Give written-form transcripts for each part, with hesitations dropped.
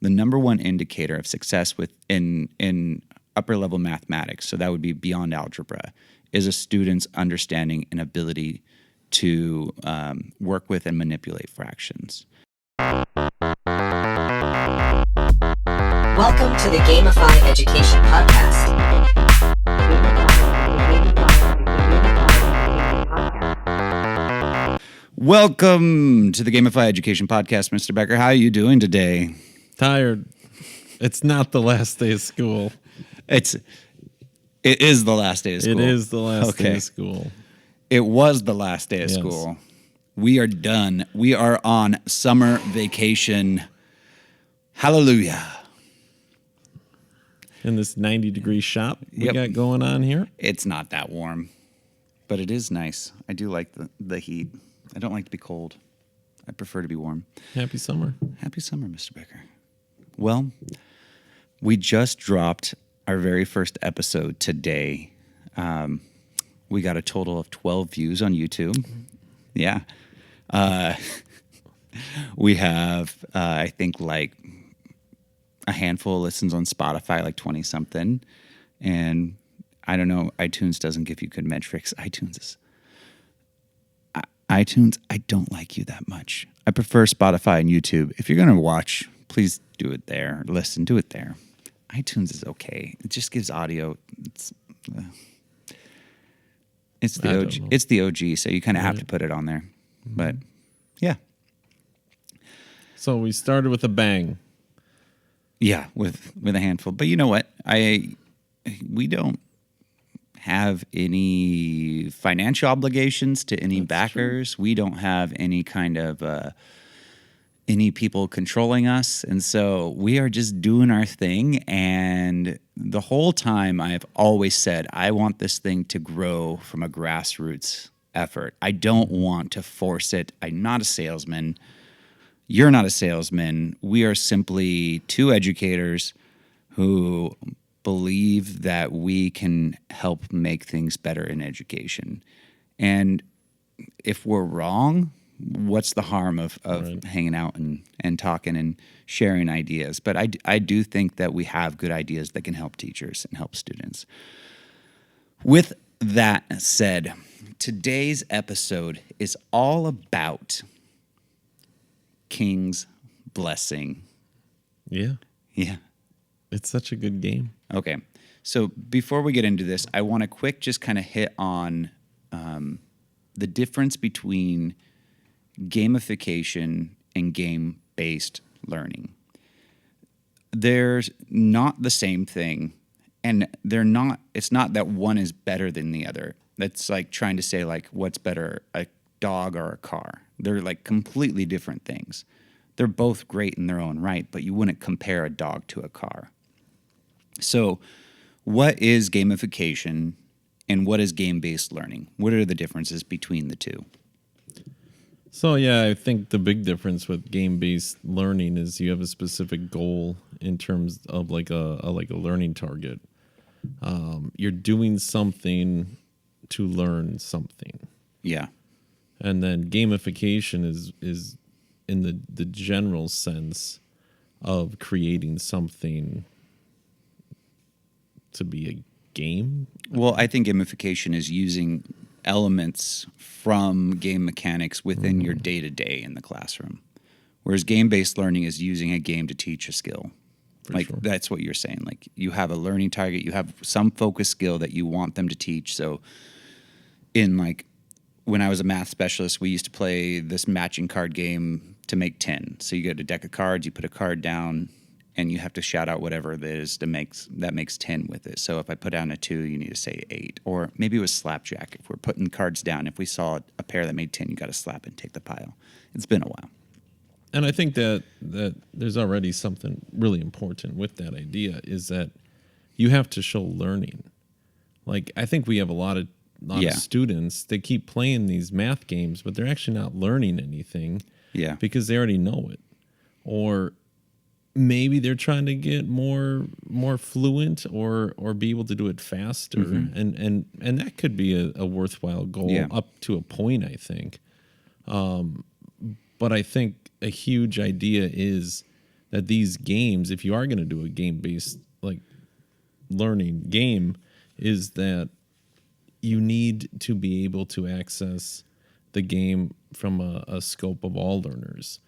the number one indicator of success in upper level mathematics, so that would be beyond algebra, is a student's understanding and ability to work with and manipulate fractions. Welcome to the Gamify Education Podcast. Welcome to the Gamify Education Podcast, Mr. Becker. How are you doing today? Tired. It's not the last day of school. It is the last day of school. It is the last day of school. It was the last day of school. We are done. We are on summer vacation. Hallelujah. In this 90-degree shop we got going on here. It's not that warm, but it is nice. I do like the heat. I don't like to be cold. I prefer to be warm. Happy summer. Happy summer, Mr. Becker. Well, we just dropped our very first episode today. We got a total of 12 views on YouTube. Yeah. We have, I think, like a handful of listens on Spotify, like 20-something. And I don't know, iTunes doesn't give you good metrics. iTunes, I don't like you that much. I prefer Spotify and YouTube. If you're going to watch, please do it there. Listen, do it there. iTunes is okay. It just gives audio. It's the OG. It's the OG, so you kind of have to put it on there. Mm-hmm. But yeah. So we started with a bang. Yeah, with a handful. But you know what? We don't have any financial obligations to any backers. True. We don't have any kind of any people controlling us. And so we are just doing our thing. And the whole time I've always said, I want this thing to grow from a grassroots effort. I don't want to force it. I'm not a salesman. You're not a salesman. We are simply two educators who believe that we can help make things better in education. And if we're wrong, what's the harm of hanging out and talking and sharing ideas? But I do think that we have good ideas that can help teachers and help students. With that said, today's episode is all about King's Blessing. Yeah. Yeah. It's such a good game. Okay. So before we get into this, I want to quick just kind of hit on the difference between gamification and game-based learning. They're not the same thing, and it's not that one is better than the other. That's like trying to say, like, what's better, a dog or a car? They're like completely different things. They're both great in their own right, but you wouldn't compare a dog to a car. So what is gamification and what is game-based learning? What are the differences between the two? So, yeah, I think the big difference with game-based learning is you have a specific goal in terms of like a learning target. You're doing something to learn something. Yeah. And then gamification is in the general sense of creating something to be a game. Well, I think gamification is using elements from game mechanics within your day-to-day in the classroom, whereas game-based learning is using a game to teach a skill. That's what you're saying. Like, you have a learning target, you have some focus skill that you want them to teach. So in, like, when I was a math specialist, we used to play this matching card game to make 10. So you get a deck of cards, you put a card down, and you have to shout out whatever it is that makes 10 with it. So if I put down a 2, you need to say 8. Or maybe it was slapjack. If we're putting cards down, if we saw a pair that made 10, you got to slap and take the pile. It's been a while. And I think that there's already something really important with that idea, is that you have to show learning. Like, I think we have a lot of students that keep playing these math games, but they're actually not learning anything because they already know it. Or maybe they're trying to get more fluent or be able to do it faster. Mm-hmm. And that could be a worthwhile goal up to a point, I think. But I think a huge idea is that these games, if you are going to do a game-based like learning game, is that you need to be able to access the game from a scope of all learners,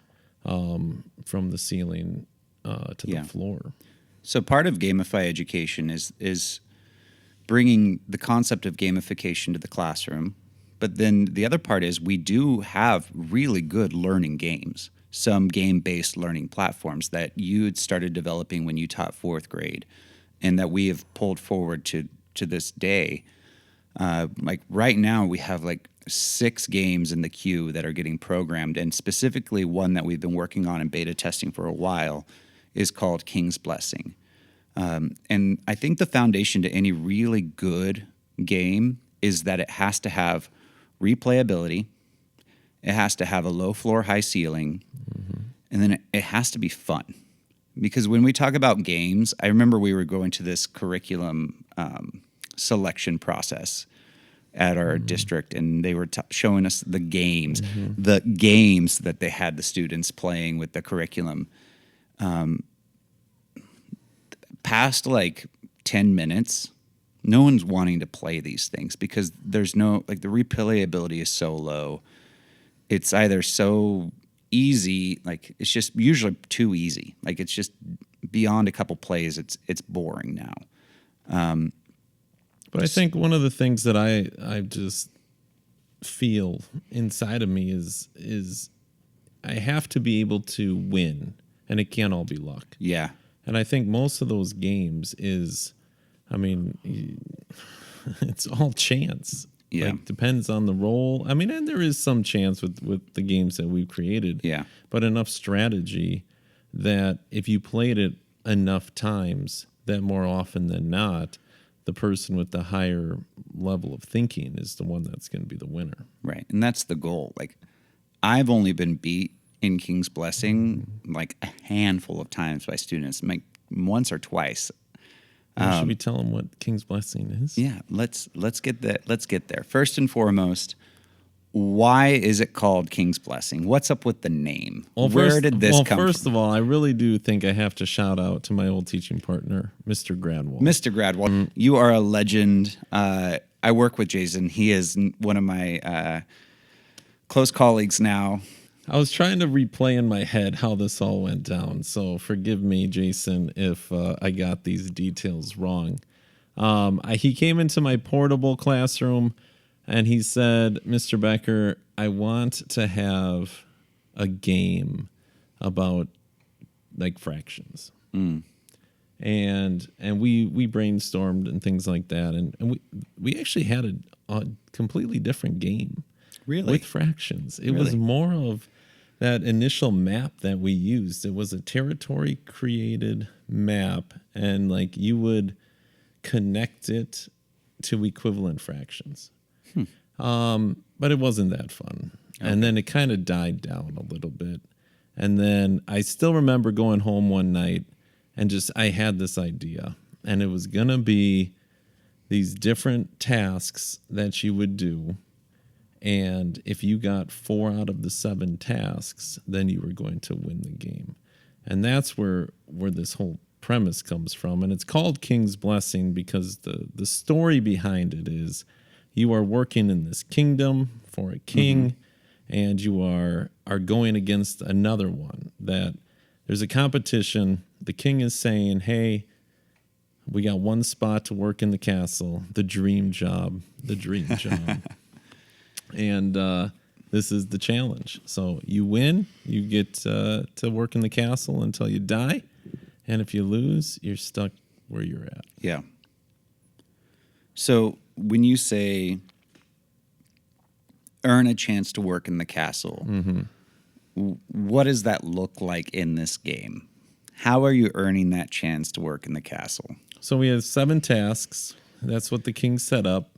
from the ceiling to the floor. So part of Gamify Education is bringing the concept of gamification to the classroom. But then the other part is we do have really good learning games, some game-based learning platforms that you had started developing when you taught fourth grade and that we have pulled forward to this day. Like right now we have like 6 games in the queue that are getting programmed, and specifically one that we've been working on in beta testing for a while is called King's Blessing. And I think the foundation to any really good game is that it has to have replayability, it has to have a low floor, high ceiling, and then it has to be fun. Because when we talk about games, I remember we were going to this curriculum selection process at our district, and they were showing us the games that they had the students playing with the curriculum. Past like 10 minutes, no one's wanting to play these things because there's no, like, the replayability is so low. It's either so easy, like it's just usually too easy. Like it's just beyond a couple plays, it's boring now. But I think one of the things that I just feel inside of me is I have to be able to win, and it can't all be luck. Yeah. And I think most of those games is, I mean, it's all chance. Yeah. Like, depends on the role. I mean, and there is some chance with the games that we've created. Yeah. But enough strategy that if you played it enough times, that more often than not, the person with the higher level of thinking is the one that's going to be the winner. Right. And that's the goal. Like, I've only been beat in King's Blessing like a handful of times by students, like once or twice. Should we tell them what King's Blessing is? Yeah, let's get that. Let's get there. First and foremost, why is it called King's Blessing? What's up with the name? Well, Where did this come from? First of all, I really do think I have to shout out to my old teaching partner, Mr. Gradwell. Mr. Gradwell, you are a legend. I work with Jason. He is one of my close colleagues now. I was trying to replay in my head how this all went down, so forgive me, Jason, if I got these details wrong. He came into my portable classroom, and he said, Mr. Becker, I want to have a game about, like, fractions. And we brainstormed and things like that, and we actually had a completely different game. Really? With fractions. It was more of that initial map that we used. It was a territory created map, and like you would connect it to equivalent fractions. But it wasn't that fun. Okay. And then it kind of died down a little bit. And then I still remember going home one night and I had this idea, and it was going to be these different tasks that you would do. And if you got 4 out of the 7 tasks, then you were going to win the game. And that's where this whole premise comes from. And it's called King's Blessing because the story behind it is you are working in this kingdom for a king, and you are going against another one. That there's a competition. The king is saying, hey, we got one spot to work in the castle, the dream job. And this is the challenge. So you win, you get to work in the castle until you die. And if you lose, you're stuck where you're at. Yeah. So when you say earn a chance to work in the castle, what does that look like in this game? How are you earning that chance to work in the castle? So we have 7 tasks. That's what the king set up.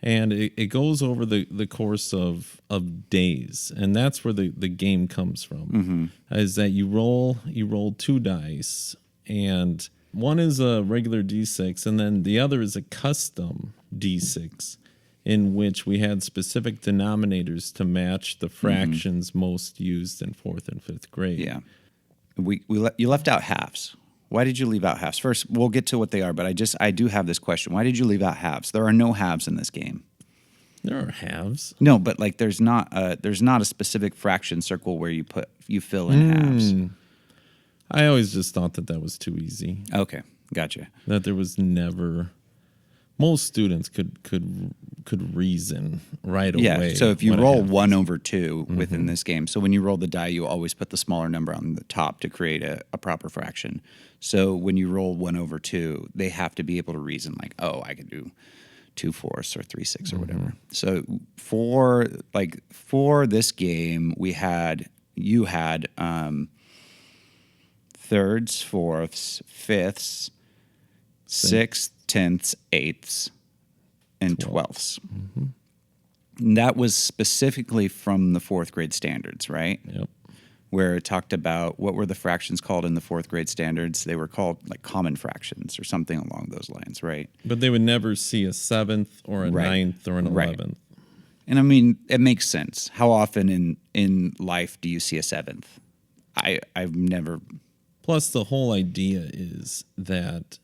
And it goes over the course of days, and that's where the game comes from. Is that you roll 2 dice, and one is a regular D6, and then the other is a custom D6, in which we had specific denominators to match the fractions most used in 4th and 5th grade. Yeah. you left out halves. Why did you leave out halves? First, we'll get to what they are, but I do have this question. Why did you leave out halves? There are no halves in this game. There are halves. No, but like there's not a specific fraction circle where you fill in halves. I always just thought that was too easy. Okay, gotcha. That there was never. Most students could reason right away. Yeah. So if you roll 1 over 2 within this game, so when you roll the die, you always put the smaller number on the top to create a proper fraction. So when you roll 1 over 2, they have to be able to reason like, oh, I could do 2/4 or 3/6 or whatever. So for this game, you had thirds, fourths, fifths, sixths, tenths, eighths, and twelfths. And that was specifically from the 4th grade standards, right? Yep. Where it talked about what were the fractions called in the 4th grade standards? They were called like common fractions or something along those lines, right? But they would never see a 7th or a Right. 9th or an 11th. And I mean, it makes sense. How often in life do you see a 7th? I've never. Plus, the whole idea is that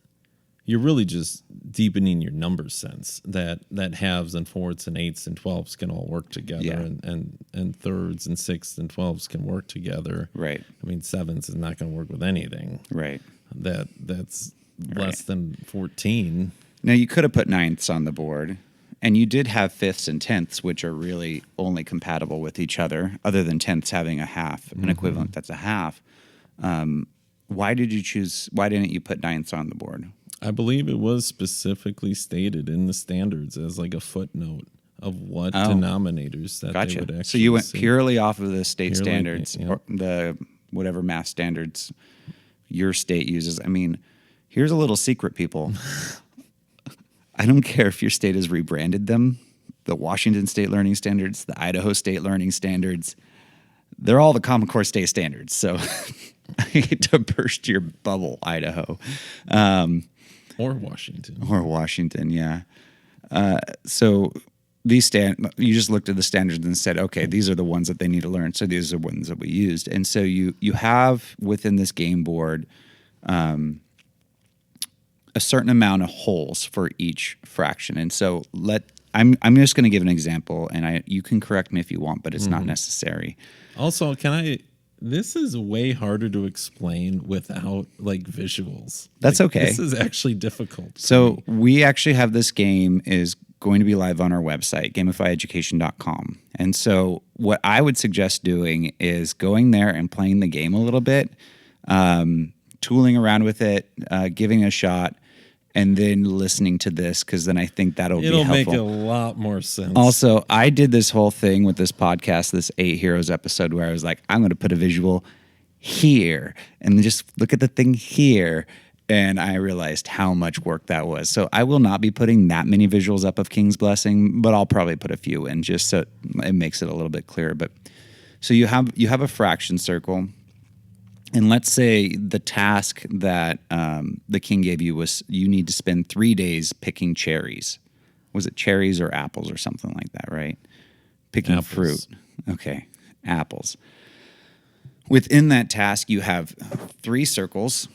you're really just deepening your number sense that halves and fourths and eighths and 12ths can all work together, Yeah. and thirds and sixths and 12ths can work together. Right. I mean, sevenths is not going to work with anything. Right. That's less than 14. Now, you could have put ninths on the board, and you did have fifths and tenths, which are really only compatible with each other, other than tenths having a half, an equivalent that's a half. Why didn't you put ninths on the board? I believe it was specifically stated in the standards as like a footnote of what denominators that they would actually So you went see. purely off of the state Purely, standards, yeah. or the whatever math standards your state uses. I mean, here's a little secret, people. I don't care if your state has rebranded them, the Washington State Learning Standards, the Idaho State Learning Standards. They're all the Common Core state standards. So I hate to burst your bubble, Idaho. Or Washington. Or Washington, yeah. So these you just looked at the standards and said, okay, these are the ones that they need to learn. So these are the ones that we used. And so you have within this game board a certain amount of holes for each fraction. And so I'm just going to give an example, and you can correct me if you want, but it's not necessary. Also, this is way harder to explain without like visuals. That's Like, okay. This is actually difficult. So we actually have this game is going to be live on our website, gamifyeducation.com. And so what I would suggest doing is going there and playing the game a little bit, tooling around with it, giving it a shot, and then listening to this, because then I think that'll be helpful. It'll make a lot more sense. Also, I did this whole thing with this podcast, this 8 Heroes episode, where I was like, I'm going to put a visual here and just look at the thing here. And I realized how much work that was. So I will not be putting that many visuals up of King's Blessing, but I'll probably put a few in just so it makes it a little bit clearer. But so you have a fraction circle. And let's say the task that the king gave you was you need to spend 3 days picking cherries. Was it cherries or apples or something like that, right? Picking Apples. fruit. Okay, apples. Within that task, you have 3 circles,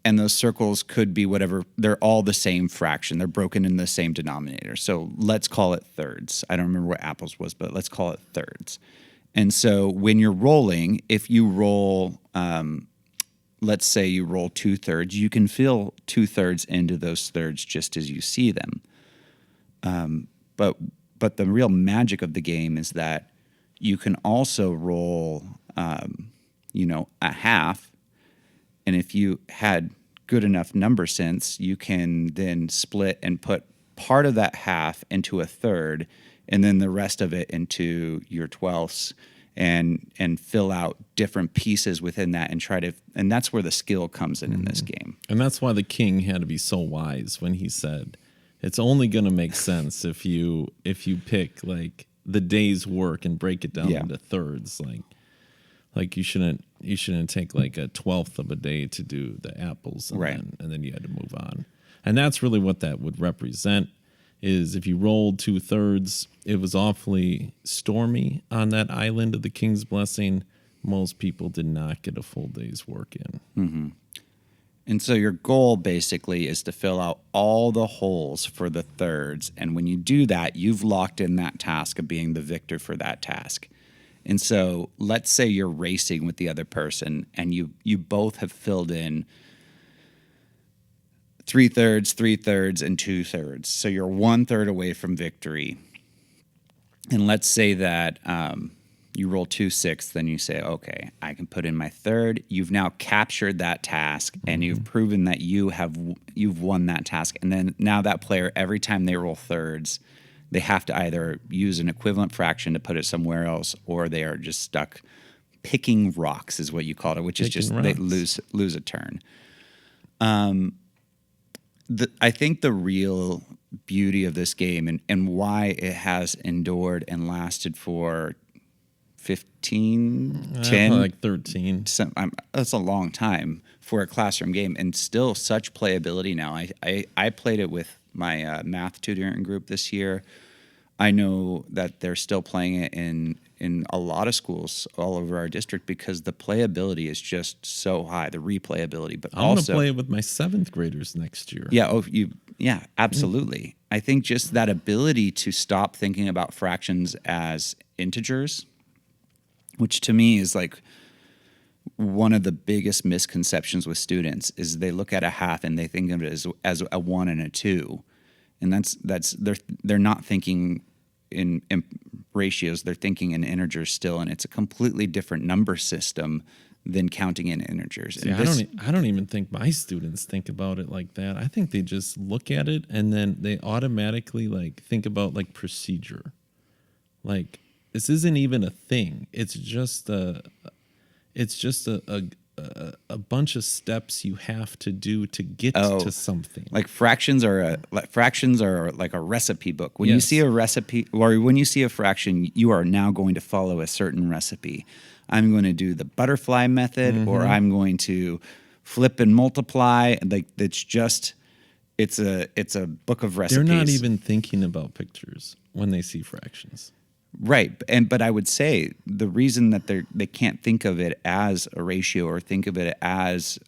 and those circles could be whatever. They're all the same fraction. They're broken in the same denominator. So let's call it thirds. I don't remember what apples was, but let's call it thirds. And so when you're rolling, if you roll, let's say you roll 2/3, you can fill 2/3 into those thirds just as you see them. But the real magic of the game is that you can also roll, a half. And if you had good enough number sense, you can then split and put part of that half into a third, and then the rest of it into your 12ths, and fill out different pieces within that and that's where the skill comes in this game. And that's why the king had to be so wise when he said, it's only going to make sense if you pick like the day's work and break it down into thirds. Like you shouldn't take like a 12th of a day to do the apples, and then you had to move on. And that's really what that would represent. Is if you rolled 2/3, it was awfully stormy on that island of the King's Blessing. most people did not get a full day's work in. And so your goal basically is to fill out all the holes for the thirds. And when you do that, you've locked in that task of being the victor for that task. And so let's say you're racing with the other person and you both have filled in 3/3, 3/3, and 2/3. So you're 1/3 away from victory. And let's say that you roll 2 6, then you say, okay, I can put in my third. You've now captured that task and you've proven that you've won that task. And then now that player, every time they roll thirds, they have to either use an equivalent fraction to put it somewhere else, or they are just stuck picking rocks, is what you called it, which is just they lose a turn. I think the real beauty of this game and why it has endured and lasted for 15, 10, like 13. That's a long time for a classroom game, and still such playability now. I played it with my math tutoring group this year. I know that they're still playing it in a lot of schools all over our district because the playability is just so high, the replayability. But I'm going to play it with my 7th graders next year. Yeah, absolutely. I think just that ability to stop thinking about fractions as integers, which to me is like one of the biggest misconceptions with students, is they look at a half and they think of it as a 1 and a 2. And that's they're not thinking in ratios, they're thinking in integers still, and it's a completely different number system than counting in integers. See, I don't even think my students think about it like that. I think they just look at it and then they automatically like think about like procedure. Like this isn't even a thing. It's just a bunch of steps you have to do to get to something. Like fractions are like a recipe book. When you see a recipe, or when you see a fraction, you are now going to follow a certain recipe. I'm going to do the butterfly method, or I'm going to flip and multiply. Like it's a book of recipes. They're not even thinking about pictures when they see fractions. Right, but I would say the reason that they can't think of it as a ratio or think of it as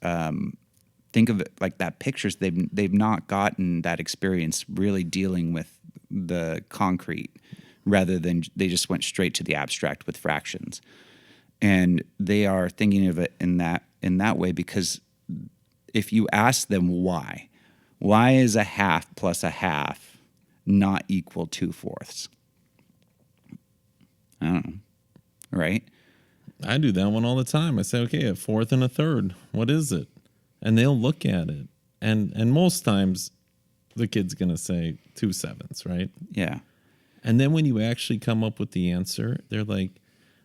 think of it like that pictures, they've not gotten that experience really dealing with the concrete, rather than they just went straight to the abstract with fractions, and they are thinking of it in that way because if you ask them why is a half plus a half not equal 2/4? I don't know, right? I do that one all the time. I say, okay, a 4th and a 3rd, what is it? And they'll look at it. And most times the kid's going to say 2 7ths, right? Yeah. And then when you actually come up with the answer, they're like,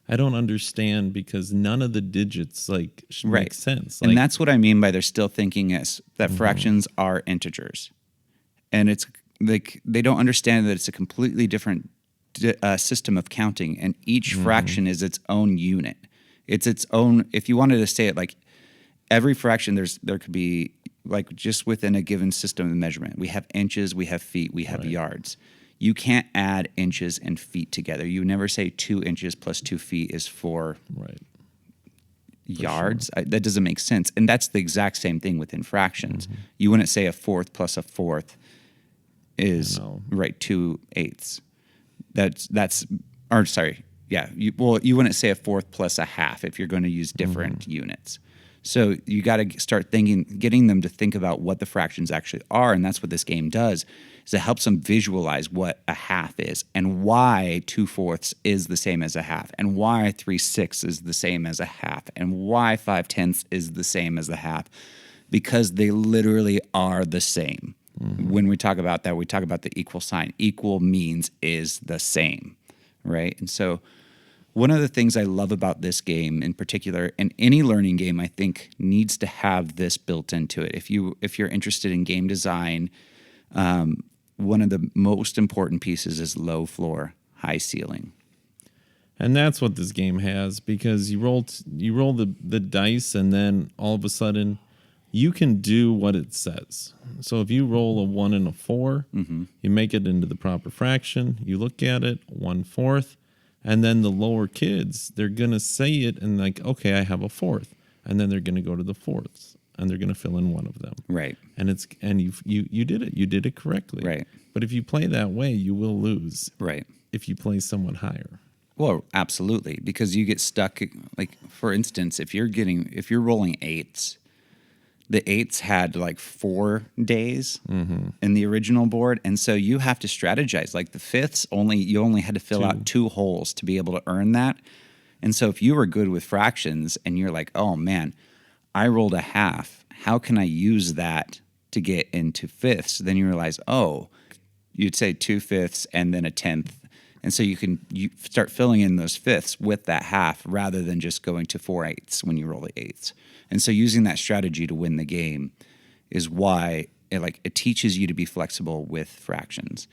I don't understand because none of the digits make sense. And that's what I mean by they're still thinking that fractions are integers. And it's like they don't understand that it's a completely different system of counting, and each fraction is its own unit. It's its own. If you wanted to say it like every fraction, there could be like just within a given system of measurement. We have inches, we have feet, we have yards. You can't add inches and feet together. You never say 2 inches plus 2 feet is 4 yards. Sure. That doesn't make sense. And that's the exact same thing within fractions. You wouldn't say a 4th plus a 4th is 2/8. You wouldn't say a 4th plus a half if you're going to use different units. So you got to start getting them to think about what the fractions actually are, and that's what this game does. Is it helps them visualize what a half is and why 2/4 is the same as a half, and why 3/6 is the same as a half, and why 5/10 is the same as a half, because they literally are the same. When we talk about that, we talk about the equal sign. Equal means is the same, right? And so one of the things I love about this game in particular, and any learning game, I think needs to have this built into it. If you're interested in game design, one of the most important pieces is low floor, high ceiling. And that's what this game has, because you roll the dice, and then all of a sudden you can do what it says. So if you roll a 1 and a 4, you make it into the proper fraction, you look at it, 1/4, And then the lower kids, they're going to say it and like, okay, I have a fourth. And then they're going to go to the fourths and they're going to fill in one of them. Right. And you did it. You did it correctly. Right. But if you play that way, you will lose. Right. If you play someone higher. Well, absolutely, because you get stuck. Like, for instance, if you're rolling eights, the eights had like 4 days in the original board, and so you have to strategize. Like the fifths, you only had to fill out 2 holes to be able to earn that. And so if you were good with fractions and you're like, oh man, I rolled a half, how can I use that to get into fifths? Then you realize, oh, you'd say 2/5 and then a 10th. And so you start filling in those fifths with that half rather than just going to 4/8 when you roll the eighths. And so using that strategy to win the game is why it teaches you to be flexible with fractions.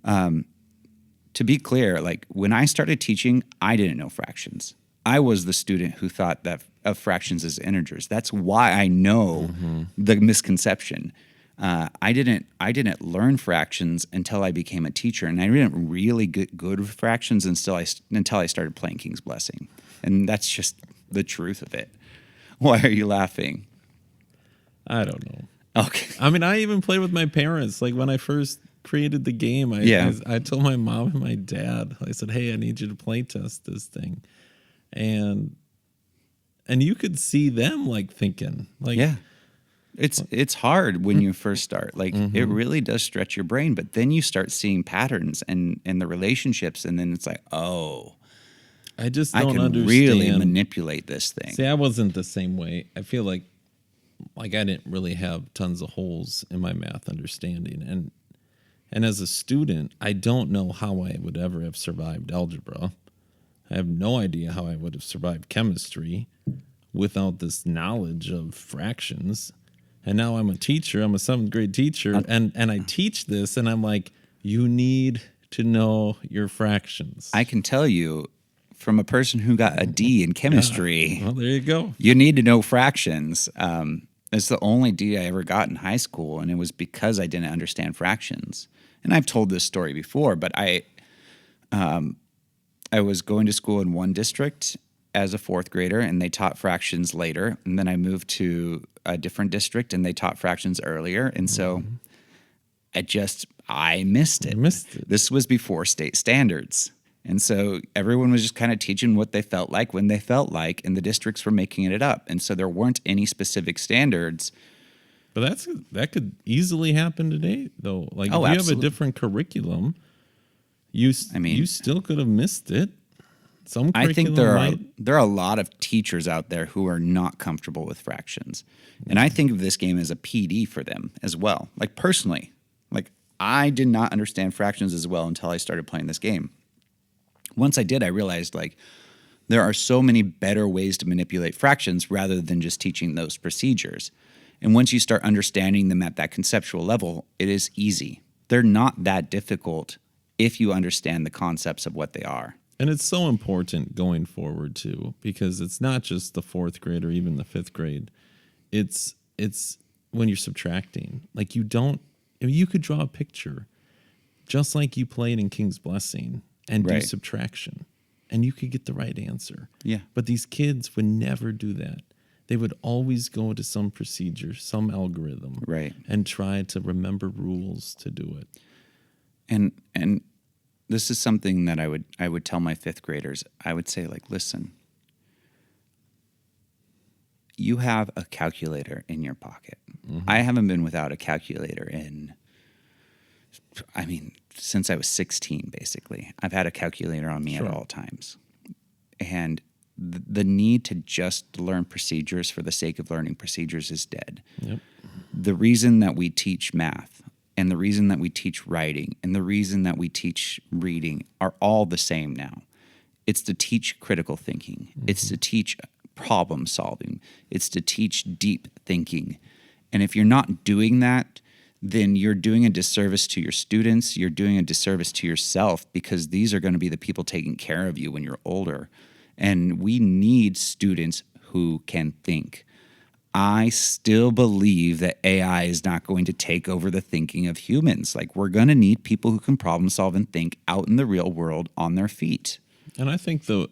To be clear, like when I started teaching, I didn't know fractions. I was the student who thought that of fractions as integers. That's why I know the misconception. I didn't learn fractions until I became a teacher, and I didn't really get good with fractions until I started playing King's Blessing, and that's just the truth of it. Why are you laughing? I don't know. Okay. I mean, I even played with my parents. Like when I first created the game, I told my mom and my dad. I said, "Hey, I need you to play test this thing," and you could see them like thinking, like, yeah. It's hard when you first start. Like it really does stretch your brain, but then you start seeing patterns and the relationships, and then it's like, oh, I just I don't can understand. really manipulate this thing. See, I wasn't the same way. I feel like I didn't really have tons of holes in my math understanding, and as a student, I don't know how I would ever have survived algebra. I have no idea how I would have survived chemistry without this knowledge of fractions. And now I'm a teacher. I'm a 7th grade teacher, and I teach this, and I'm like, you need to know your fractions. I can tell you from a person who got a D in chemistry. Well, there you go. You need to know fractions. It's the only D I ever got in high school, and it was because I didn't understand fractions. And I've told this story before, but I was going to school in one district as a 4th grader, and they taught fractions later. And then I moved to a different district, and they taught fractions earlier. And so I missed it. This was before state standards. And so everyone was just kind of teaching what they felt like when they felt like, and the districts were making it up. And so there weren't any specific standards. But that could easily happen today, though. Like, if you absolutely. have a different curriculum, you still could have missed it. I think there are a lot of teachers out there who are not comfortable with fractions. And I think of this game as a PD for them as well. Like personally, like I did not understand fractions as well until I started playing this game. Once I did, I realized like there are so many better ways to manipulate fractions rather than just teaching those procedures. And once you start understanding them at that conceptual level, it is easy. They're not that difficult if you understand the concepts of what they are. And it's so important going forward too, because it's not just the 4th grade or even the 5th grade. It's when you're subtracting. Like you could draw a picture just like you played in King's Blessing and do subtraction, and you could get the right answer. Yeah. But these kids would never do that. They would always go to some procedure, some algorithm, and try to remember rules to do it. And this is something that I would tell my 5th graders. I would say, like, listen, you have a calculator in your pocket. I haven't been without a calculator since I was 16, basically. I've had a calculator on me at all times. And the need to just learn procedures for the sake of learning procedures is dead. Yep. The reason that we teach math and the reason that we teach writing and the reason that we teach reading are all the same now. It's to teach critical thinking. It's to teach problem solving. It's to teach deep thinking. And if you're not doing that, then you're doing a disservice to your students. You're doing a disservice to yourself, because these are going to be the people taking care of you when you're older. And we need students who can think. I still believe that AI is not going to take over the thinking of humans. Like, we're going to need people who can problem solve and think out in the real world on their feet. And I think the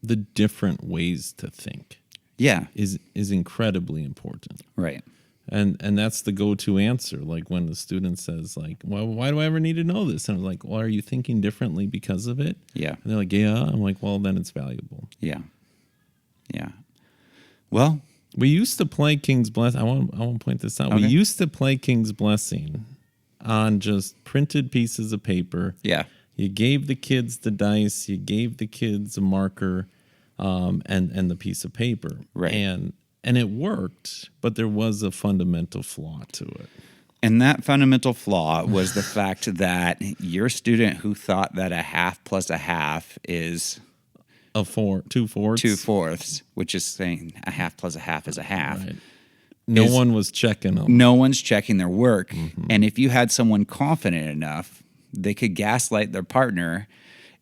different ways to think Yeah. is incredibly important. Right. And that's the go-to answer. Like when the student says, like, well, why do I ever need to know this? And I'm like, well, are you thinking differently because of it? Yeah. And they're like, yeah. I'm like, well, then it's valuable. Yeah. Yeah. Well, We used to play King's Blessing. I want to point this out. Okay. We used to play King's Blessing on just printed pieces of paper. yeah. You gave the kids the dice. You gave the kids a marker, and the piece of paper. Right. And it worked, but there was a fundamental flaw to it. And that fundamental flaw was the fact that your student who thought that a half plus a half is Two fourths. 2/4, which is saying a half plus a half is a half. Right. No one was checking them. No one's checking their work. Mm-hmm. And if you had someone confident enough, they could gaslight their partner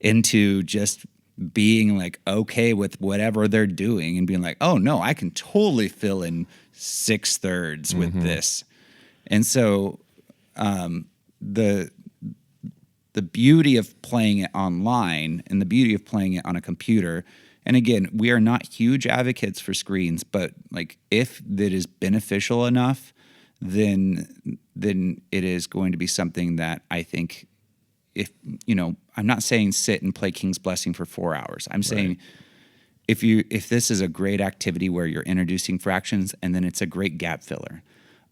into just being like okay with whatever they're doing and being like, oh no, I can totally fill in 6/3 with this. And so the beauty of playing it online and the beauty of playing it on a computer, and again, we are not huge advocates for screens, but like if that is beneficial enough, then it is going to be something that I think I'm not saying sit and play King's Blessing for 4 hours. I'm saying if this is a great activity where you're introducing fractions and then it's a great gap filler.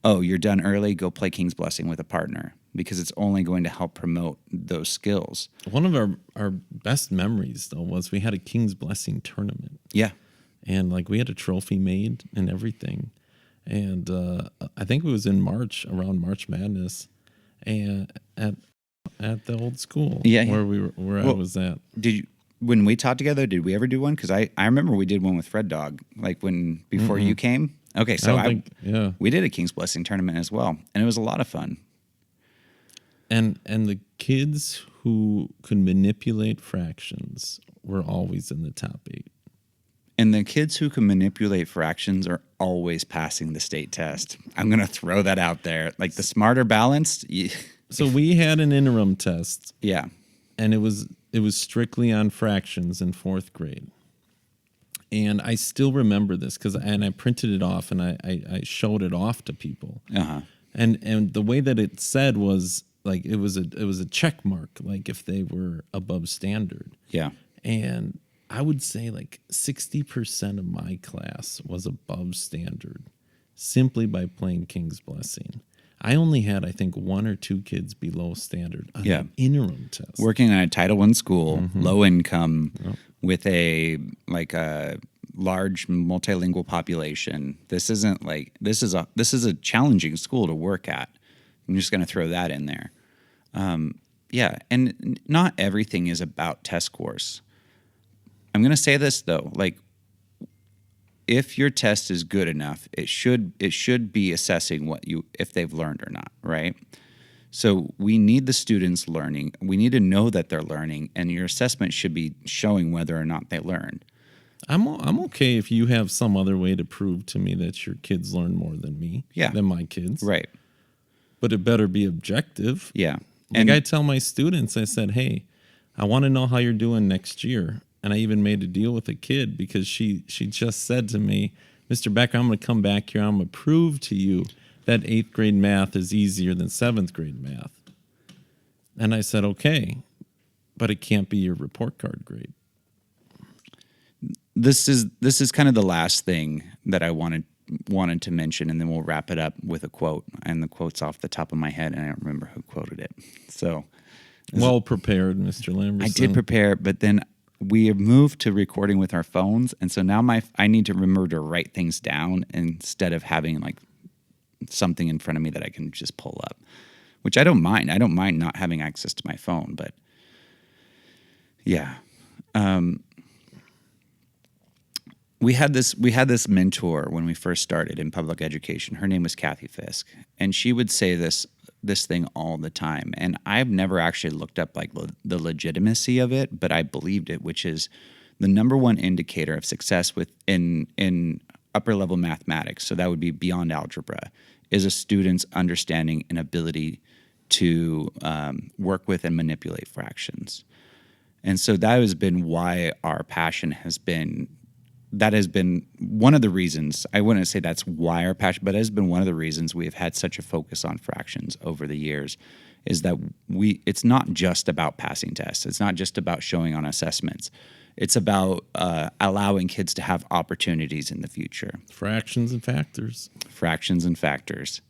Oh, you're done early, go play King's Blessing with a partner because it's only going to help promote those skills. One of our best memories, though, was we had a King's Blessing tournament. Yeah. And like we had a trophy made and everything. And I think it was in March, around March Madness, and at the old school where I was at. Did you, when we taught together, did we ever do one? Because I remember we did one with Fred Dog, like before you came. Okay, so we did a King's Blessing tournament as well, and it was a lot of fun. And the kids who could manipulate fractions were always in the top 8. And the kids who can manipulate fractions are always passing the state test. I'm going to throw that out there. Like the smarter balanced. So we had an interim test. Yeah. And it was strictly on fractions in 4th grade. And I still remember this and I printed it off and I showed it off to people. Uh-huh. And the way that it said was like it was a check mark, like if they were above standard. Yeah. And I would say like 60% of my class was above standard simply by playing King's Blessing. I only had, I think, 1 or 2 kids below standard on the interim test. Working at a Title I school, low income, with a large multilingual population. This is a challenging school to work at. I'm just going to throw that in there. And not everything is about test scores. I'm going to say this though, like if your test is good enough, it should be assessing if they've learned or not, right? So we need the students learning. We need to know that they're learning, and your assessment should be showing whether or not they learned. I'm okay if you have some other way to prove to me that your kids learn more than me, than my kids, right? But it better be objective. Yeah, and I tell my students, I said, hey, I want to know how you're doing next year. And I even made a deal with a kid because she just said to me, Mr. Becker, I'm going to come back here. I'm going to prove to you that 8th grade math is easier than 7th grade math. And I said, okay, but it can't be your report card grade. This is kind of the last thing that I wanted to mention, and then we'll wrap it up with a quote. And the quote's off the top of my head, and I don't remember who quoted it. So, well prepared, Mr. Lamberson. I did prepare, but then we have moved to recording with our phones, and so now I need to remember to write things down instead of having like something in front of me that I can just pull up, which I don't mind. I don't mind not having access to my phone, but yeah. We had this mentor when we first started in public education. Her name was Kathy Fisk, and she would say this thing all the time. And I've never actually looked up like the legitimacy of it, but I believed it, which is the number one indicator of success in upper level mathematics. So that would be beyond algebra, is a student's understanding and ability to work with and manipulate fractions. And so that has been why our passion has been, that has been one of the reasons, I wouldn't say that's why our passion, but it has been one of the reasons we have had such a focus on fractions over the years, is that it's not just about passing tests. It's not just about showing on assessments. It's about allowing kids to have opportunities in the future. Fractions and factors. Fractions and factors.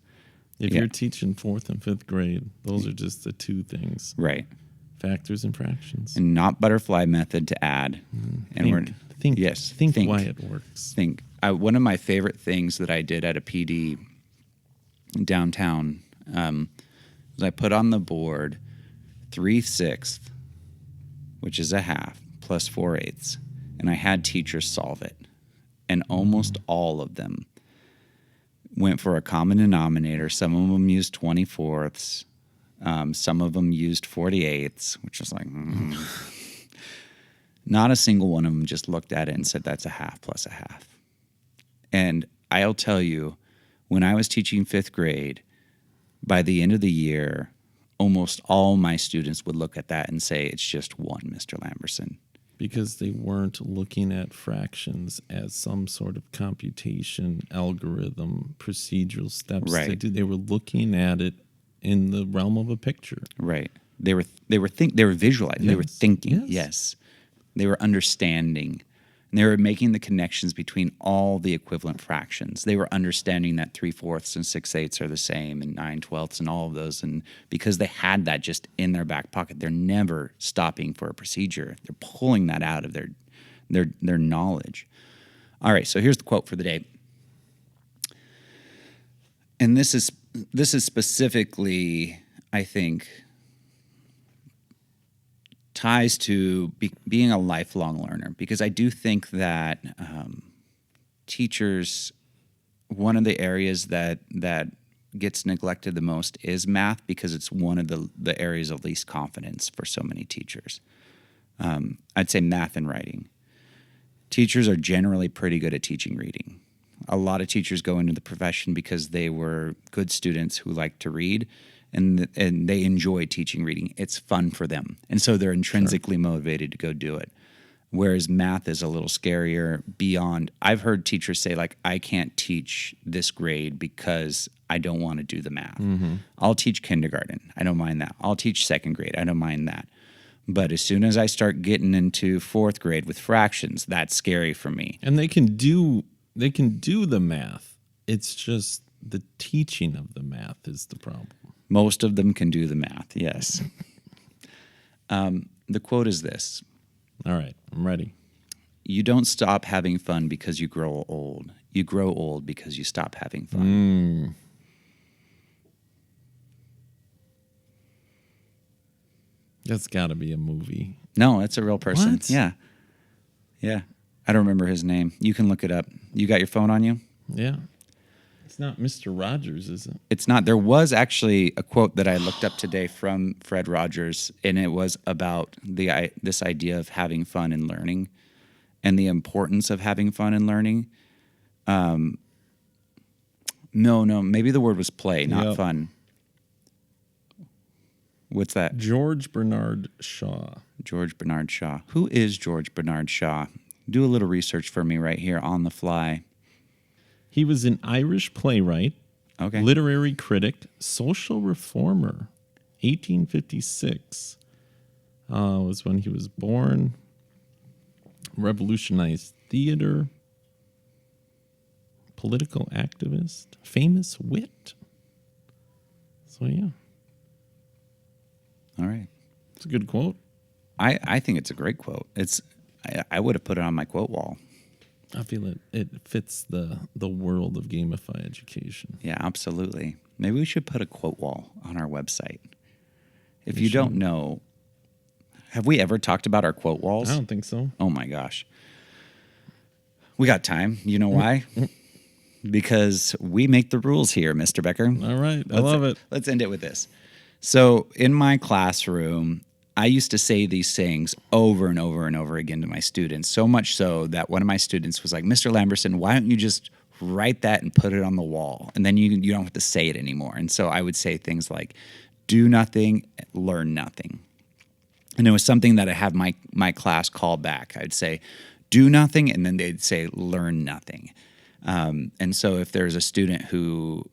If you're teaching 4th and 5th grade, those are just the two things. Right. Factors and fractions. And not butterfly method to add. And think why it works. One of my favorite things that I did at a PD downtown was I put on the board 3/6, which is a half, plus 4/8, and I had teachers solve it. And almost all of them went for a common denominator. Some of them used 24ths. Some of them used 48ths, which was like, Not a single one of them just looked at it and said, that's a half plus a half. And I'll tell you, when I was teaching 5th grade, by the end of the year, almost all my students would look at that and say, it's just 1, Mr. Lamberson. Because they weren't looking at fractions as some sort of computation, algorithm, procedural steps to do. They were looking at it in the realm of a picture. Right. They were visualizing. Yes. They were thinking. Yes. Yes. They were understanding. And they were making the connections between all the equivalent fractions. They were understanding that 3/4 and 6/8 are the same, and 9/12 and all of those. And because they had that just in their back pocket, they're never stopping for a procedure. They're pulling that out of their knowledge. All right, so here's the quote for the day. And this is specifically, I think, ties to being a lifelong learner, because I do think that teachers, one of the areas that gets neglected the most is math, because it's one of the areas of least confidence for so many teachers. I'd say math and writing. Teachers are generally pretty good at teaching reading. A lot of teachers go into the profession because they were good students who like to read, and they enjoy teaching reading. It's fun for them. And so they're intrinsically motivated to go do it. Whereas math is a little scarier beyond. I've heard teachers say, like, I can't teach this grade because I don't want to do the math. Mm-hmm. I'll teach kindergarten. I don't mind that. I'll teach 2nd grade. I don't mind that. But as soon as I start getting into 4th grade with fractions, that's scary for me. And they can do the math. It's just the teaching of the math is the problem. Most of them can do the math, yes. The quote is this. All right, I'm ready. You don't stop having fun because you grow old. You grow old because you stop having fun. That's got to be a movie. No, it's a real person. What? Yeah. I don't remember his name. You can look it up. You got your phone on you? Yeah. It's not Mr. Rogers, is it? It's not. There was actually a quote that I looked up today from Fred Rogers, and it was about this idea of having fun and learning and the importance of having fun and learning. No, maybe the word was play, not fun. What's that? George Bernard Shaw. George Bernard Shaw. Who is George Bernard Shaw? Do a little research for me right here on the fly. He was an Irish playwright, literary critic, social reformer. 1856 was when he was born. Revolutionized theater. Political activist. Famous wit. So, yeah. All right. It's a good quote. I think it's a great quote. I would have put it on my quote wall. I feel it fits the world of Gamify Education. Yeah, absolutely. Maybe we should put a quote wall on our website. If you don't know, have we ever talked about our quote walls? I don't think so. Oh my gosh. We got time. You know why? Because we make the rules here, Mr. Becker. All right. I love it. Let's end it with this. So in my classroom, I used to say these sayings over and over and over again to my students, so much so that one of my students was like, Mr. Lamberson, why don't you just write that and put it on the wall? And then you don't have to say it anymore. And so I would say things like, do nothing, learn nothing. And it was something that I had my class call back. I'd say, do nothing, and then they'd say, learn nothing. And so if there's a student who,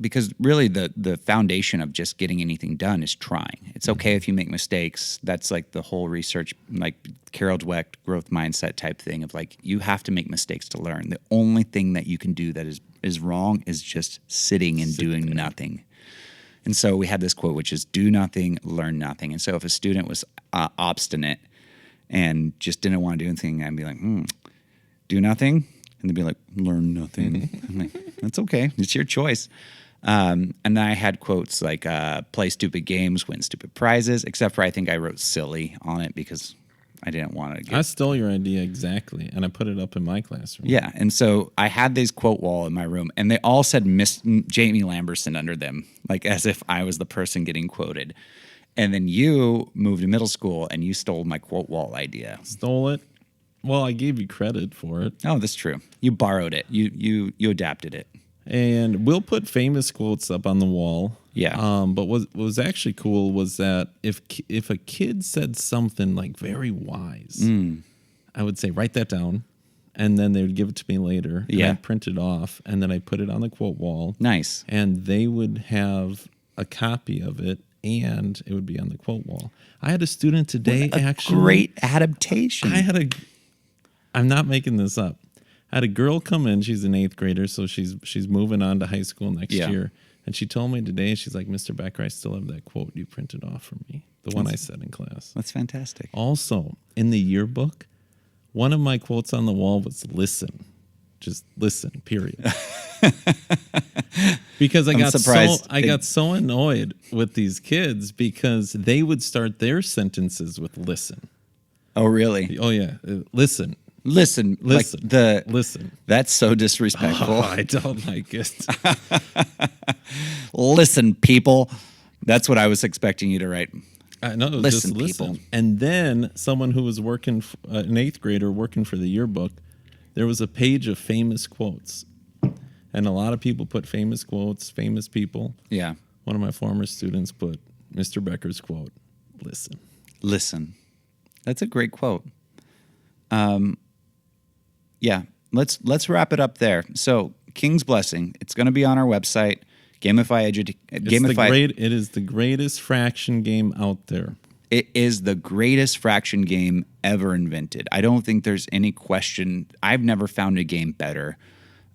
because really the foundation of just getting anything done is trying. It's okay if you make mistakes. That's like the whole research, like Carol Dweck growth mindset type thing of like, you have to make mistakes to learn. The only thing that you can do that is wrong is just sitting and doing nothing. And so we had this quote, which is do nothing, learn nothing. And so if a student was obstinate and just didn't want to do anything, I'd be like, do nothing. And they'd be like, learn nothing. I'm like, that's okay. It's your choice. And then I had quotes like, play stupid games, win stupid prizes, except for I think I wrote silly on it because I didn't want to I stole your idea exactly, and I put it up in my classroom. Yeah, and so I had this quote wall in my room, and they all said Miss Jamey Lamberson under them, like as if I was the person getting quoted. And then you moved to middle school, and you stole my quote wall idea. Stole it? Well, I gave you credit for it. Oh, that's true. You borrowed it. You adapted it. And we'll put famous quotes up on the wall. Yeah. But what was actually cool was that if a kid said something like very wise, I would say, write that down. And then they would give it to me later. And Yeah. I'd print it off. And then I put it on the quote wall. Nice. And they would have a copy of it. And it would be on the quote wall. I had a student today Great adaptation. I'm not making this up. I had a girl come in. She's an 8th grader, so she's moving on to high school next year. And she told me today, she's like, Mr. Becker, I still have that quote you printed off for me, the one I said in class. That's fantastic. Also, in the yearbook, one of my quotes on the wall was listen. Just listen, period. Because I got so annoyed with these kids because they would start their sentences with listen. Oh, really? Oh, yeah. Listen. Listen. Listen. That's so disrespectful. Oh, I don't like it. Listen, people. That's what I was expecting you to write. No, Listen, just listen. people. And then someone who was working, an 8th grader working for the yearbook, there was a page of famous quotes. And a lot of people put famous quotes, famous people. Yeah. One of my former students put Mr. Becker's quote, listen. Listen. That's a great quote. Yeah, let's wrap it up there. So, King's Blessing, it's going to be on our website, Gamify Education. It is the greatest fraction game out there. It is the greatest fraction game ever invented. I don't think there's any question. I've never found a game better.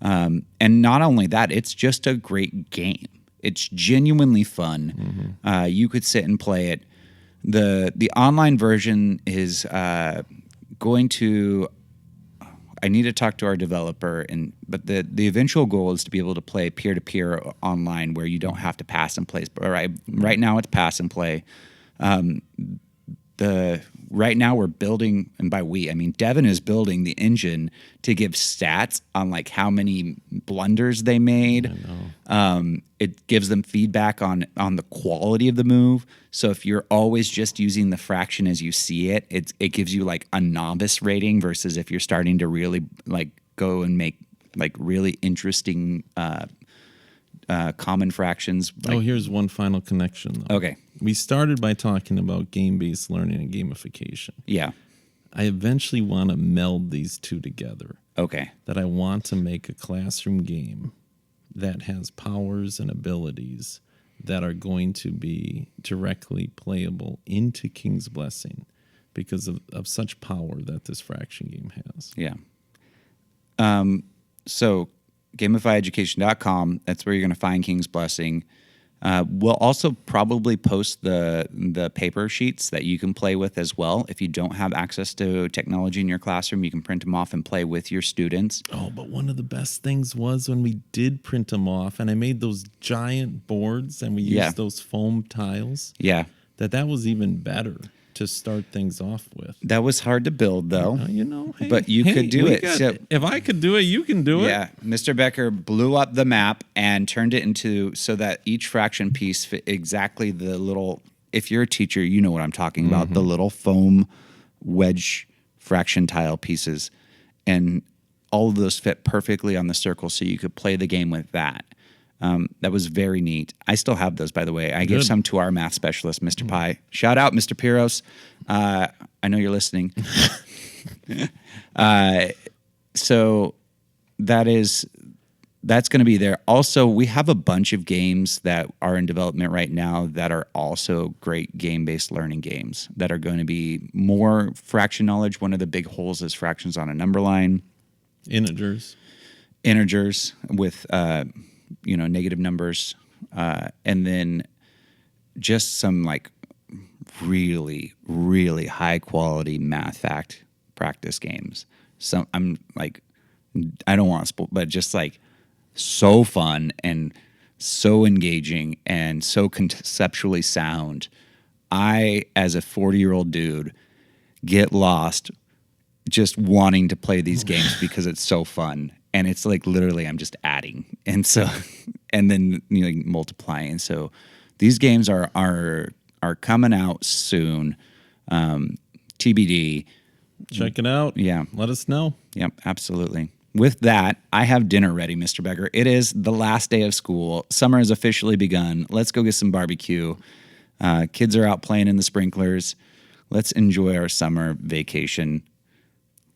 And not only that, it's just a great game. It's genuinely fun. You could sit and play it. The online version is going to. I need to talk to our developer, but the eventual goal is to be able to play peer-to-peer online where you don't have to pass and play. But right now it's pass and play. Right now we're building, and by we, I mean Devin is building the engine to give stats on like how many blunders they made. It gives them feedback on the quality of the move. So if you're always just using the fraction as you see it, it gives you like a novice rating versus if you're starting to really like go and make like really interesting common fractions. Here's one final connection, though. Okay. We started by talking about game-based learning and gamification. Yeah. I eventually want to meld these two together. Okay. That I want to make a classroom game that has powers and abilities that are going to be directly playable into King's Blessing because of such power that this fraction game has. Yeah. So gamifyeducation.com, that's where you're going to find King's Blessing. We'll also probably post the paper sheets that you can play with as well. If you don't have access to technology in your classroom, you can print them off and play with your students. Oh, but one of the best things was when we did print them off and I made those giant boards and we used those foam tiles. Yeah. That was even better to start things off with. That was hard to build, though. Hey, but you could do it. If I could do it, you can do it. Yeah, Mr. Becker blew up the map and turned it into so that each fraction piece fit exactly the little. If you're a teacher, you know what I'm talking about. The little foam wedge fraction tile pieces, and all of those fit perfectly on the circle, so you could play the game with that. That was very neat. I still have those, by the way. I gave Good. some to our math specialist, Mr. Pye. Shout out, Mr. Piros. I know you're listening. So that's going to be there. Also, we have a bunch of games that are in development right now that are also great game-based learning games that are going to be more fraction knowledge. One of the big holes is fractions on a number line. Integers with negative numbers, and then just some like really, really high quality math fact practice games. So I'm like, I don't want to spoil, but just like so fun and so engaging and so conceptually sound. I, as a 40-year-old dude, get lost just wanting to play these games because it's so fun. And it's like literally I'm just adding. And so, and then multiplying. So these games are coming out soon. TBD. Check it out. Yeah. Let us know. Yep, absolutely. With that, I have dinner ready, Mr. Becker. It is the last day of school. Summer has officially begun. Let's go get some barbecue. Kids are out playing in the sprinklers. Let's enjoy our summer vacation.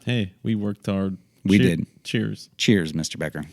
Hey, we worked hard. We did. Cheers. Cheers, Mr. Becker.